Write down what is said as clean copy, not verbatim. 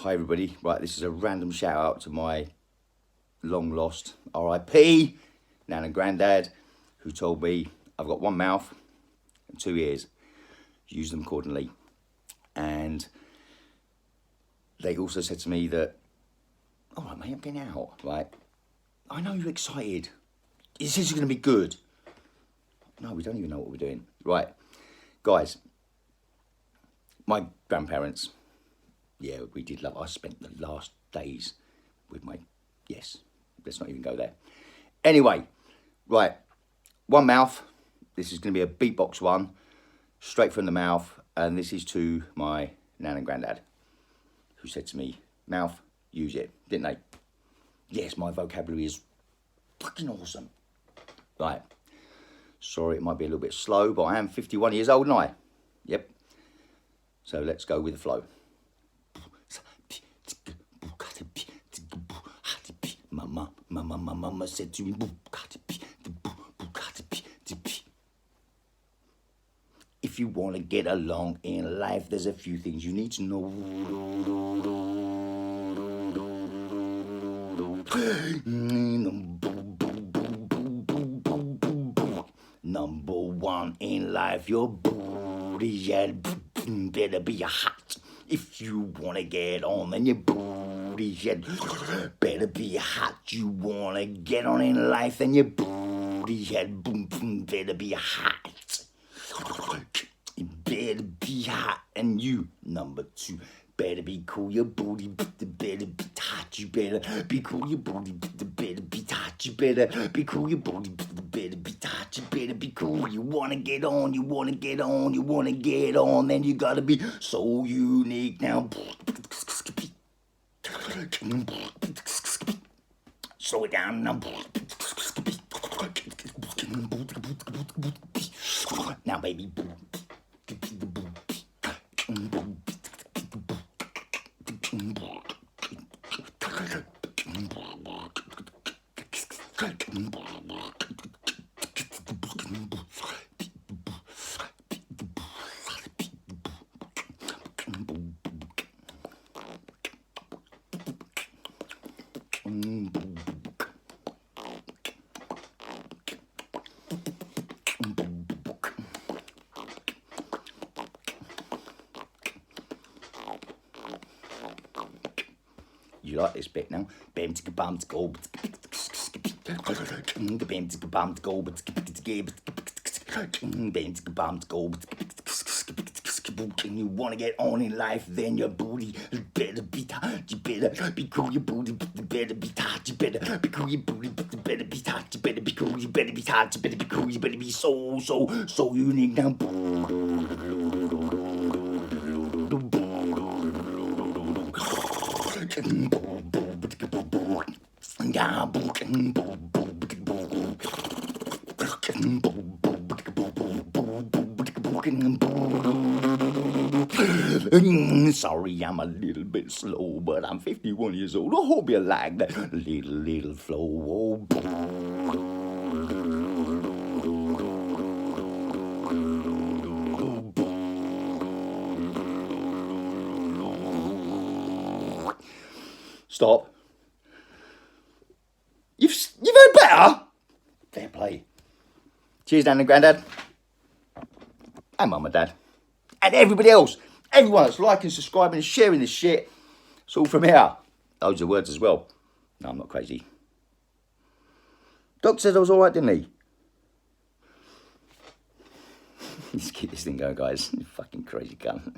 Hi everybody, right, this is a random shout out to my long lost RIP Nan and Grandad, who told me I've got one mouth and two ears, use them accordingly. And they also said to me that, all right mate, I'm getting out, right, I know you're excited, this is going to be good. No, we don't even know what we're doing. Right, guys, my grandparents, yeah, we did love. I spent the last days with my, yes, let's not even go there. Anyway, right, one mouth. This is going to be a beatbox one, straight from the mouth. And this is to my Nan and Grandad, who said to me, mouth, use it, didn't they? Yes, my vocabulary is fucking awesome. Right, sorry, it might be a little bit slow, but I am 51 years old, and I, yep. So let's go with the flow. Mama said to me, if you want to get along in life, there's a few things you need to know. Number one in life, your booty better be hot. If you want to get on, then your booty better be hot. You want to get on in life, then your booty better be hot. It better be hot. And you, number two, better be cool. Your booty better be hot. You better be cool. Your booty better be hot. You better be cool. Your booty better be hot. You better be cool. You wanna get on. You wanna get on. You wanna get on. Then you gotta be so unique now. Slow it down now. Now, baby. You like this bit now? Bam ticka bam ticka go. Bam ticka bam ticka go. Bam ticka bam ticka go. You wanna get on in life, then your booty better be hot. You better be cool. Your booty better be hot. You better be cool. Your booty better be hot. You better be cool. You better be hot. You better be cool. You better be so unique now. Sorry, I'm a little bit slow, but I'm 51 years old. I hope you like that little flow. Stop. You've heard better. Fair play. Cheers, Nan and Grandad. And Mum and Dad. And everybody else. Everyone that's liking, subscribing, and sharing this shit. It's all from here. Those are words as well. No, I'm not crazy. Doc said I was alright, didn't he? Let's keep this thing going, guys. You fucking crazy cunt.